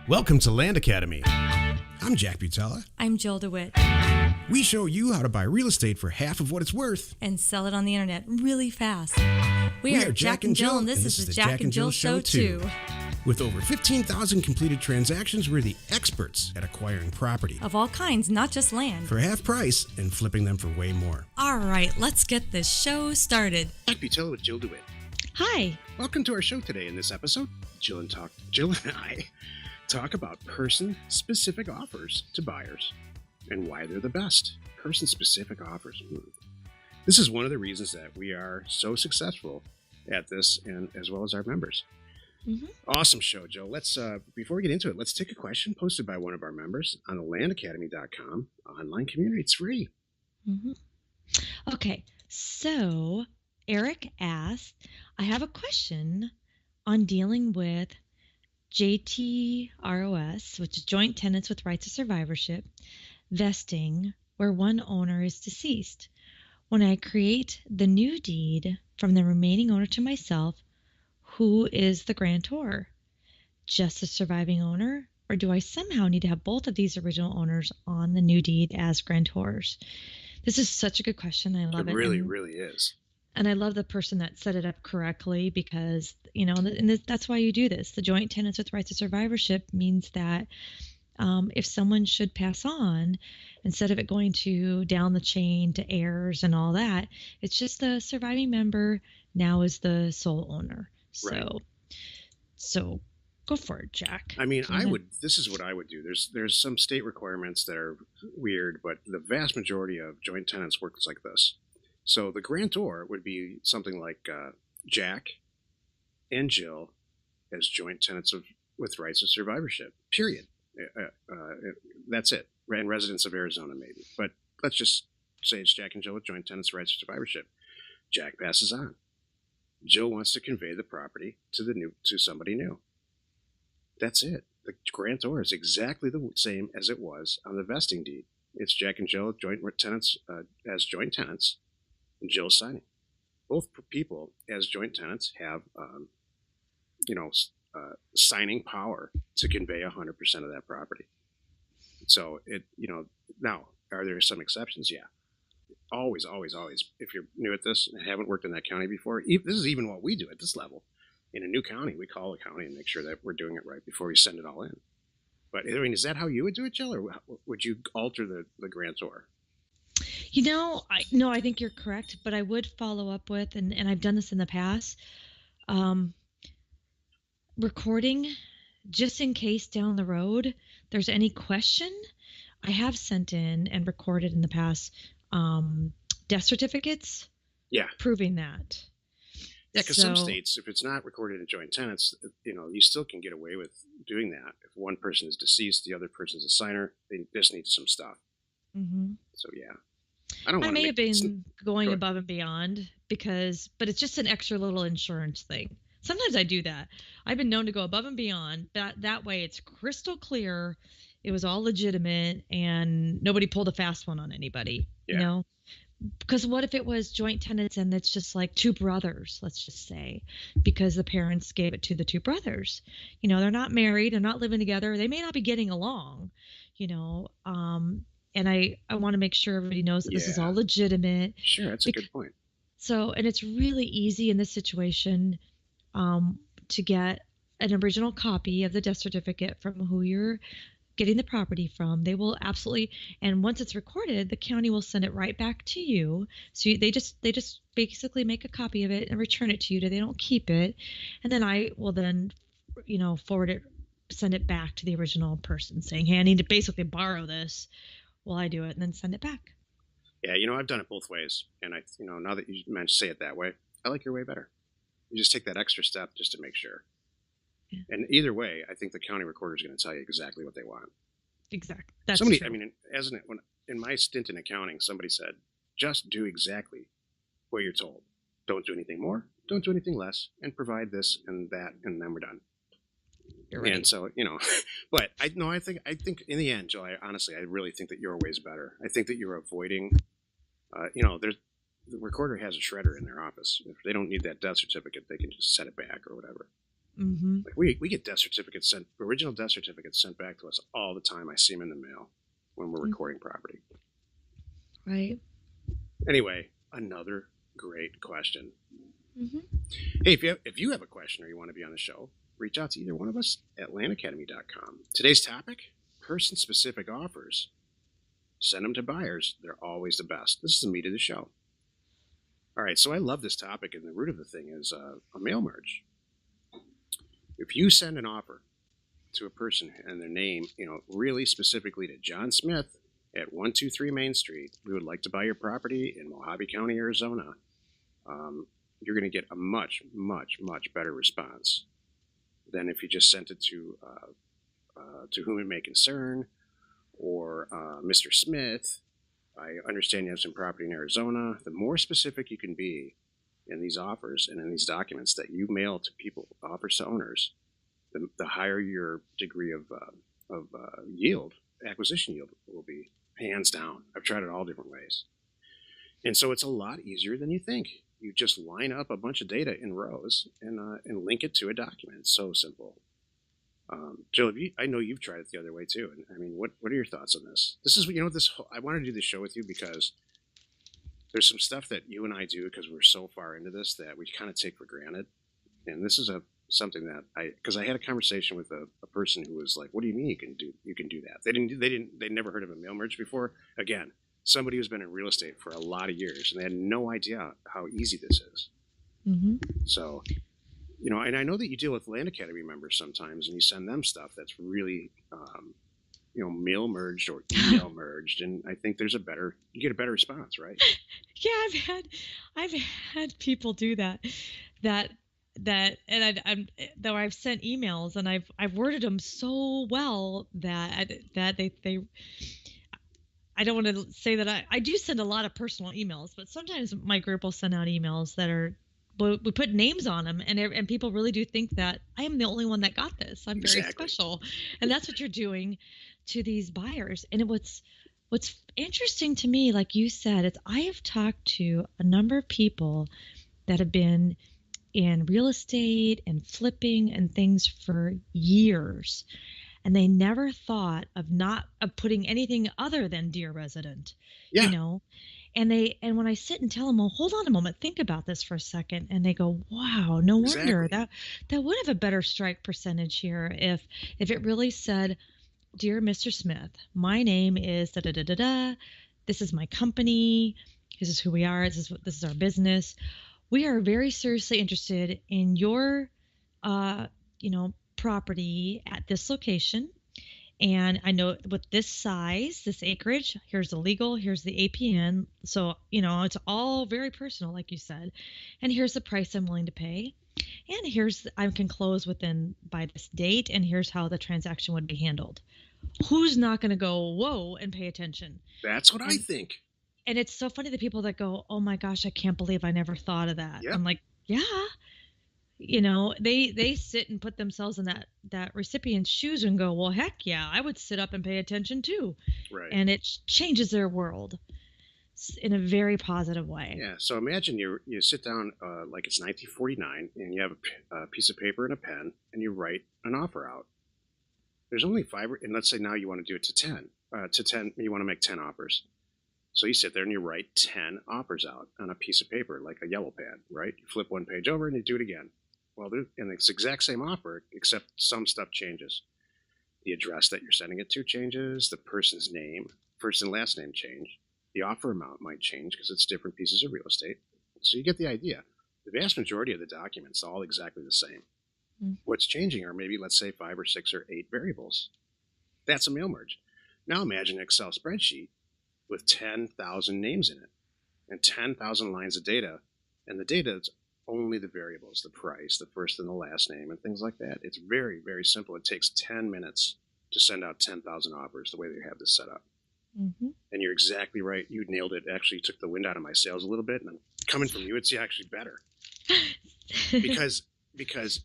Welcome to Land Academy. I'm Jack Butala. I'm Jill DeWit. We show you how to buy real estate for half of what it's worth. And sell it on the internet really fast. We are Jack and Jill, and this is the Jack and Jill Show too. With over 15,000 completed transactions, we're the experts at acquiring property. Of all kinds, not just land. For half price and flipping them for way more. All right, let's get this show started. Jack Butala with Jill DeWit. Hi. Welcome to our show today. In this episode, Jill and I talk about person-specific offers to buyers and why they're the best. Person-specific offers. This is one of the reasons that we are so successful at this, and as well as our members. Mm-hmm. Awesome show, Joe. Let's before we get into it, let's take a question posted by one of our members on the landacademy.com online community. It's free. Mm-hmm. Okay, so Eric asked, I have a question on dealing with JTROS, which is joint tenants with rights of survivorship, vesting where one owner is deceased. When I create the new deed from the remaining owner to myself, who is the grantor? Just the surviving owner? Or do I somehow need to have both of these original owners on the new deed as grantors? This is such a good question. I love it. It really is. And I love the person that set it up correctly because, you know, and that's why you do this. The joint tenants with rights of survivorship means that if someone should pass on, instead of it going down the chain to heirs and all that, it's just the surviving member now is the sole owner. So go for it, Jack. I mean, this is what I would do. There's some state requirements that are weird, but the vast majority of joint tenants works like this. So the grantor would be something like Jack and Jill as joint tenants with rights of survivorship, period. That's it. And residents of Arizona, maybe. But let's just say it's Jack and Jill with joint tenants rights of survivorship. Jack passes on. Jill wants to convey the property to somebody new. That's it. The grantor is exactly the same as it was on the vesting deed. It's Jack and Jill joint tenants as joint tenants, and Jill signing. Both people as joint tenants have, signing power to convey 100% of that property. So now, are there some exceptions? Yeah. Always. If you're new at this and haven't worked in that county before, this is even what we do at this level. In a new county, we call the county and make sure that we're doing it right before we send it all in. But I mean, is that how you would do it, Jill, or would you alter the grantor? You know, I think you're correct, but I would follow up with, and I've done this in the past, recording just in case down the road there's any question. I have sent in and recorded in the past death certificates. Yeah. Proving that. Yeah, because some states, if it's not recorded in joint tenants, you still can get away with doing that. If one person is deceased, the other person's a signer, they just need some stuff. Mm-hmm. So, yeah. I may have been going above and beyond but it's just an extra little insurance thing. Sometimes I do that. I've been known to go above and beyond. That way it's crystal clear. It was all legitimate and nobody pulled a fast one on anybody, you know? Because what if it was joint tenants and it's just like two brothers, let's just say, because the parents gave it to the two brothers. You know, they're not married, they're not living together, they may not be getting along, and I want to make sure everybody knows that this is all legitimate. Sure, that's a good point. So, and it's really easy in this situation to get an original copy of the death certificate from who you're getting the property from. They will absolutely, and once it's recorded, the county will send it right back to you. So they just basically make a copy of it and return it to you. They don't keep it, and then I will forward it, send it back to the original person, saying, "Hey, I need to basically borrow this." Well, I do it and then send it back. Yeah, I've done it both ways, and now that you mentioned say it that way, I like your way better. You just take that extra step just to make sure. Yeah. And either way, I think the county recorder is going to tell you exactly what they want. Exactly. That's true. I mean, when in my stint in accounting, somebody said, just do exactly what you're told. Don't do anything more, don't do anything less, and provide this and that, and then we're done. You're right. And so, but I think in the end, Joe, I really think that your way is better. I think that you're avoiding, the recorder has a shredder in their office. If they don't need that death certificate, they can just set it back or whatever. Mm-hmm. Like we get original death certificates sent back to us all the time. I see them in the mail when we're recording property. Right. Anyway, another great question. Mm-hmm. Hey, if you have a question or you want to be on the show, reach out to either one of us at landacademy.com. Today's topic, person-specific offers. Send them to buyers. They're always the best. This is the meat of the show. All right, so I love this topic, and the root of the thing is a mail merge. If you send an offer to a person and their name, really specifically to John Smith at 123 Main Street, we would like to buy your property in Mojave County, Arizona, you're going to get a much, much, much better response than if you just sent it to whom it may concern, or Mr. Smith. I understand you have some property in Arizona. The more specific you can be in these offers and in these documents that you mail to people, offers to owners, the higher your degree of acquisition yield will be, hands down. I've tried it all different ways. And so it's a lot easier than you think. You just line up a bunch of data in rows and link it to a document. It's so simple. Jill, I know you've tried it the other way too. And I mean, what are your thoughts on this? This is, I wanted to do this show with you because there's some stuff that you and I do because we're so far into this that we kind of take for granted. And this is something that because I had a conversation with a person who was like, "What do you mean you can do that?" They never heard of a mail merge before. Again, somebody who's been in real estate for a lot of years and they had no idea how easy this is. Mm-hmm. So, and I know that you deal with Land Academy members sometimes, and you send them stuff that's really, mail merged or email merged, and I think you get a better response, right? Yeah, I've had people do that, and though I've sent emails and I've worded them so well that they. I don't want to say that I do send a lot of personal emails, but sometimes my group will send out emails that are, we put names on them, and people really do think that I am the only one that got this. I'm very special, and that's what you're doing to these buyers. And what's interesting to me, like you said, I have talked to a number of people that have been in real estate and flipping and things for years, and they never thought of putting anything other than dear resident. Yeah. And when I sit and tell them, well, hold on a moment, think about this for a second, and they go, wow, no wonder that would have a better strike percentage here if it really said, dear Mr. Smith, my name is da da da da da. This is my company. This is who we are. This is our business. We are very seriously interested in your, property at this location. And I know with this size, this acreage, here's the legal, here's the APN. So, it's all very personal, like you said. And here's the price I'm willing to pay. And I can close by this date. And here's how the transaction would be handled. Who's not going to go, whoa, and pay attention? That's what I think. And it's so funny, the people that go, oh my gosh, I can't believe I never thought of that. Yep. I'm like, yeah. They sit and put themselves in that recipient's shoes and go, well, heck yeah, I would sit up and pay attention too. Right. And it changes their world in a very positive way. Yeah. So imagine you sit down like it's 1949 and you have a piece of paper and a pen and you write an offer out. There's only 5, and let's say now you want to do it to 10. You want to make 10 offers. So you sit there and you write 10 offers out on a piece of paper, like a yellow pad, right? You flip one page over and you do it again. Well, and it's the exact same offer, except some stuff changes. The address that you're sending it to changes. The person's name, first and last name change. The offer amount might change because it's different pieces of real estate. So you get the idea. The vast majority of the documents are all exactly the same. Mm-hmm. What's changing are maybe, let's say, 5 or 6 or 8 variables. That's a mail merge. Now imagine an Excel spreadsheet with 10,000 names in it and 10,000 lines of data. And the data is only the variables, the price, the first and the last name, and things like that. It's very, very simple. It takes 10 minutes to send out 10,000 offers the way they have this set up. Mm-hmm. And you're exactly right. You nailed it. Actually, you took the wind out of my sails a little bit. And I'm coming from you, it's actually better. because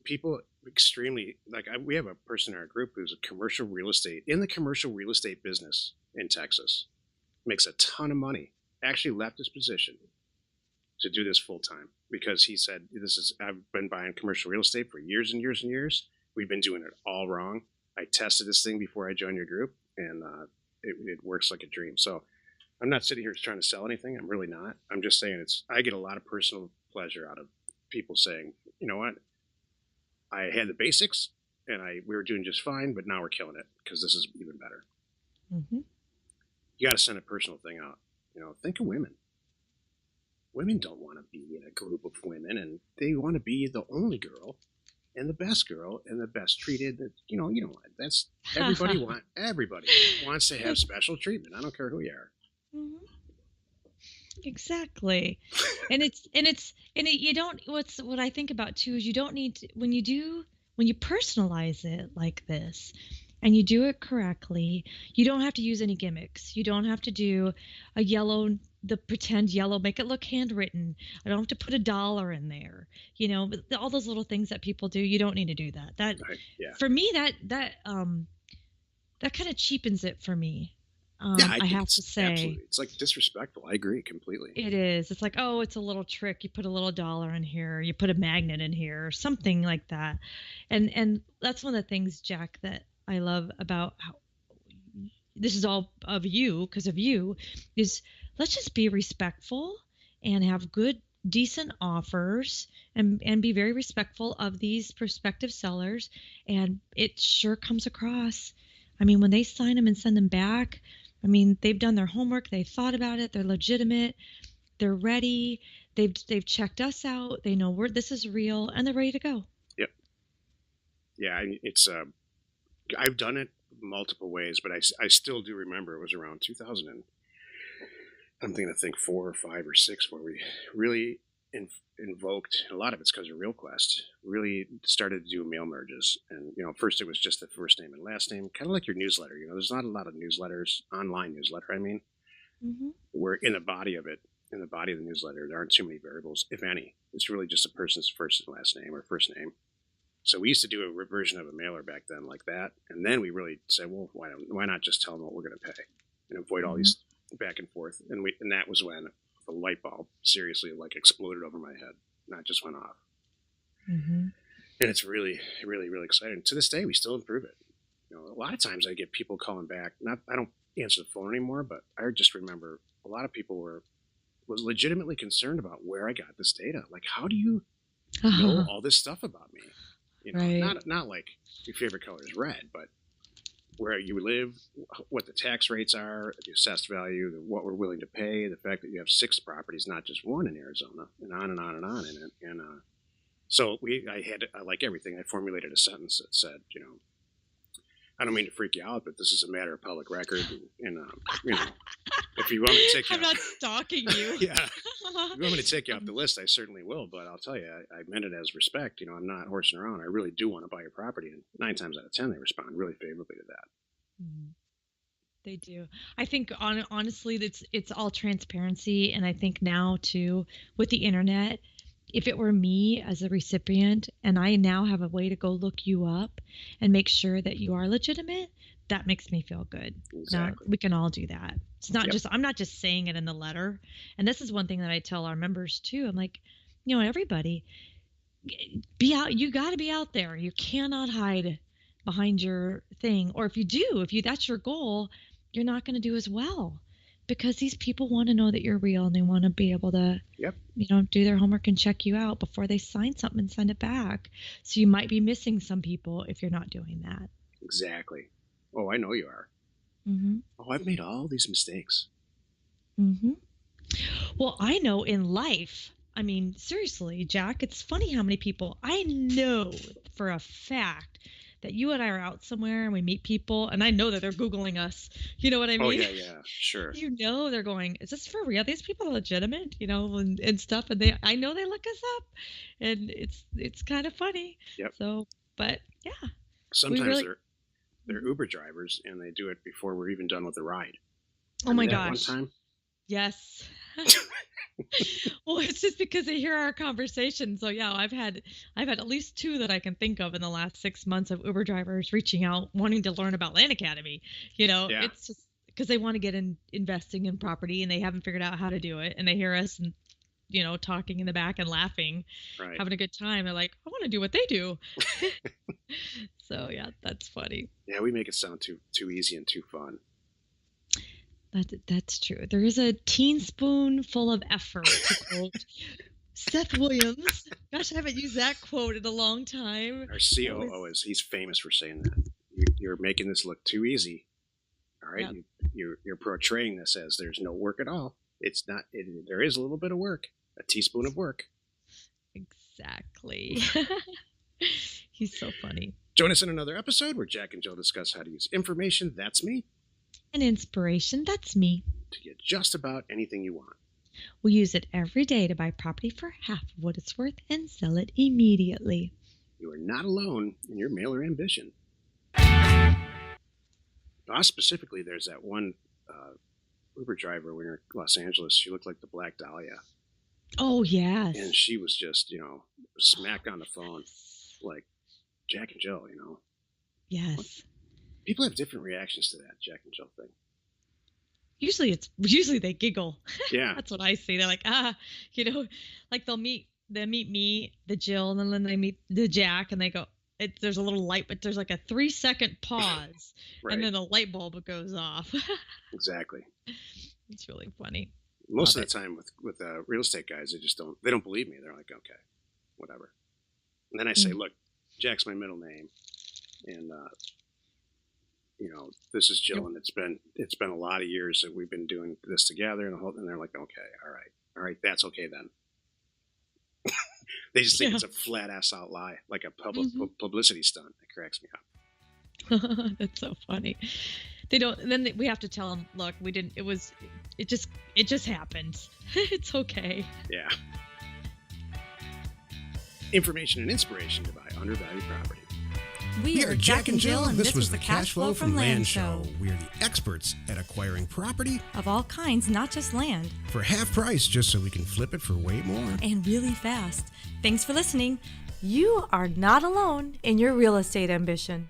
people extremely, we have a person in our group who's in the commercial real estate business in Texas. Makes a ton of money. Actually left his position to do this full time because he said, I've been buying commercial real estate for years and years and years. We've been doing it all wrong. I tested this thing before I joined your group, and it works like a dream. So I'm not sitting here trying to sell anything. I'm really not. I'm just saying I get a lot of personal pleasure out of people saying, you know what, I had the basics and we were doing just fine, but now we're killing it because this is even better. Mm-hmm. You got to send a personal thing out. Think of women. Women don't want to be in a group of women, and they want to be the only girl and the best girl and the best treated. You know what? That's everybody wants to have special treatment. I don't care who you are. Mm-hmm. Exactly. What I think about too is you don't need to, when you personalize it like this and you do it correctly, you don't have to use any gimmicks. You don't have to do the pretend yellow, make it look handwritten. I don't have to put $1 in there. All those little things that people do, you don't need to do that. Right, yeah. For me, that kind of cheapens it for me. I have to say, absolutely. It's like disrespectful. I agree completely. It is. It's like, oh, it's a little trick. You put a little $1 in here. You put a magnet in here, or something like that. And that's one of the things, Jack, that I love about how this is all because of you, is let's just be respectful and have good, decent offers and be very respectful of these prospective sellers. And it sure comes across. I mean, when they sign them and send them back, I mean, they've done their homework. They've thought about it. They're legitimate. They're ready. They've checked us out. They know this is real, and they're ready to go. Yep. Yeah, it's I've done it multiple ways, but I still do remember it was around 2000 and I'm thinking 4 or 5 or 6 where we really invoked, a lot of it's because of RealQuest, really started to do mail merges. And, first it was just the first name and last name, kind of like your newsletter. There's not a lot of newsletters, online newsletter, Mm-hmm. where in the body of the newsletter, there aren't too many variables, if any. It's really just a person's first and last name or first name. So we used to do a version of a mailer back then like that. And then we really said, well, why not just tell them what we're going to pay and avoid all these back and forth. And that was when the light bulb seriously exploded over my head, not just went off. Mm-hmm. And it's really, really, really exciting. To this day, we still improve it. A lot of times I get people calling back. I don't answer the phone anymore, but I just remember a lot of people was legitimately concerned about where I got this data. Like, how do you know all this stuff about me? Right. Not like your favorite color is red, but where you live, what the tax rates are, the assessed value, what we're willing to pay, the fact that you have 6 properties, not just one in Arizona, and on and on and on. And so like everything, I formulated a sentence that said, I don't mean to freak you out, but this is a matter of public record. And if you want me to take you I'm not stalking you. Yeah. If you want me to take you off the list, I certainly will. But I'll tell you, I meant it as respect. I'm not horsing around. I really do want to buy your property. And 9 times out of 10, they respond really favorably to that. Mm-hmm. They do. I think honestly, it's all transparency. And I think now too, with the internet, if it were me as a recipient and I now have a way to go look you up and make sure that you are legitimate, that makes me feel good. Exactly. We can all do that. It's not I'm not just saying it in the letter. And this is one thing that I tell our members too. I'm like, everybody be out. You got to be out there. You cannot hide behind your thing. Or if that's your goal, you're not going to do as well. Because these people want to know that you're real and they want to be able to, do their homework and check you out before they sign something and send it back. So you might be missing some people if you're not doing that. Exactly. Oh, I know you are. Mm-hmm. Oh, I've made all these mistakes. Mm-hmm. Well, I know in life, I mean, seriously, Jack, it's funny how many people I know for a fact that you and I are out somewhere and we meet people and I know that they're Googling us. You know what I mean? Oh, yeah, sure. They're going, is this for real? These people are legitimate, and stuff. And I know they look us up and it's kind of funny. Yep. So, but yeah. Sometimes they're Uber drivers and they do it before we're even done with the ride. Oh my gosh. One time? Yes. Well, it's just because they hear our conversation. So yeah, I've had at least 2 that I can think of in the last 6 months of Uber drivers reaching out, wanting to learn about Land Academy. It's just because they want to get investing in property and they haven't figured out how to do it, and they hear us and talking in the back and laughing, Right. having a good time. They're like, I want to do what they do. So yeah, that's funny. Yeah, we make it sound too easy and too fun. That's true. There is a teaspoon full of effort, to quote Seth Williams. Gosh, I haven't used that quote in a long time. Our COO he's famous for saying that. You're making this look too easy. All right, yep. You're portraying this as there's no work at all. It's not. There is a little bit of work, a teaspoon of work. Exactly. He's so funny. Join us in another episode where Jack and Jill discuss how to use information, that's me, and inspiration, that's me, to get just about anything you want. We use it every day to buy property for half of what it's worth and sell it immediately. You are not alone in your mailer ambition. Specifically, there's that one Uber driver when we were in Los Angeles. She looked like the Black Dahlia. Oh, yes. And she was just, smacked on the phone like Jack and Jill, Yes. People have different reactions to that Jack and Jill thing. Usually they giggle. Yeah. That's what I see. They're like, like they'll meet me, the Jill, and then they meet the Jack, and they go, there's a little light, but there's like a 3-second pause, right. And then a light bulb goes off. Exactly. It's really funny. Most of the time with real estate guys, they don't believe me. They're like, okay, whatever. And then I say, look, Jack's my middle name, and this is Jill, and it's been a lot of years that we've been doing this together, and they're like, okay, all right, that's okay then. They just think it's a flat ass out lie, like a publicity stunt. That cracks me up. That's so funny. They don't. And then we have to tell them, look, we didn't. It just happened. It's okay. Yeah. Information and inspiration to buy undervalued property. We are Jack and Jill, and this was the Cash Flow from Land Show. We're the experts at acquiring property Of all kinds, not just land. for half price, just so we can flip it for way more. And really fast. Thanks for listening. You are not alone in your real estate ambition.